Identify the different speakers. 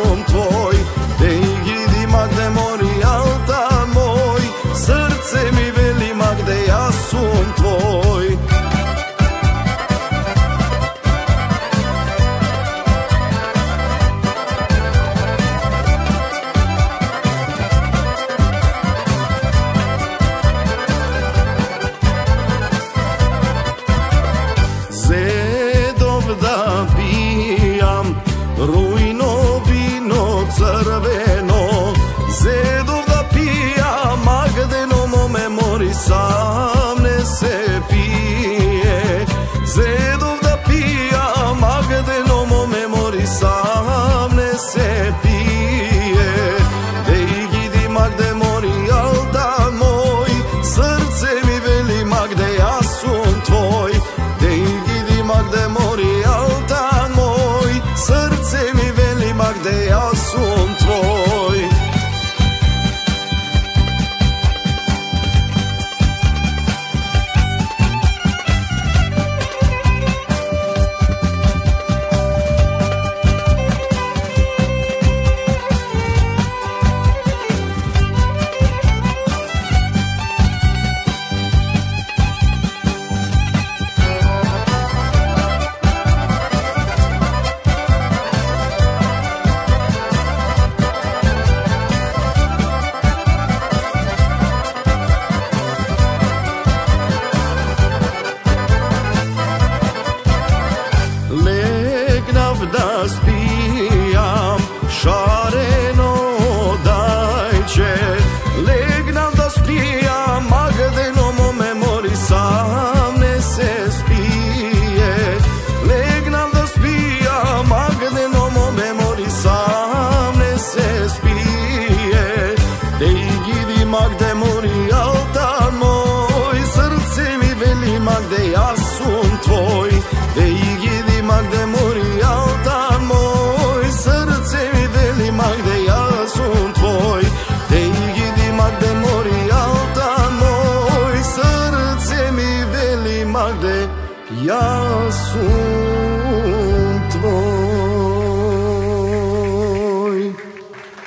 Speaker 1: sunt tvoj. Dej Magde mori alta moj, srce mi veli Magde ja sun tvoj. Zedov da pijam rujno vino crveno, zedov da pijam Magdeno mome mori sam ne se pije. Zedov da pijam Magdeno mome mori sam ne se pije. Dej Magde mori alta moj, srce mi veli Magde ja sun tvoj. Dej Magde mori alta moj, srce mi veli Magde ja sun tvoj. Legnav da spijam šareno dajče, legnav da spijam Magdeno mome mori sam ne se spije. Legnav da spijam Magdeno mome mori sam ne se spije. Dej Magde mori alta moj, srce mi veli Magde ja sun tvoj. Dej Magde mori alta moj, srce mi veli Magde ja sun tvoj. Dej Magde mori alta moj, srce mi veli Magde ja sun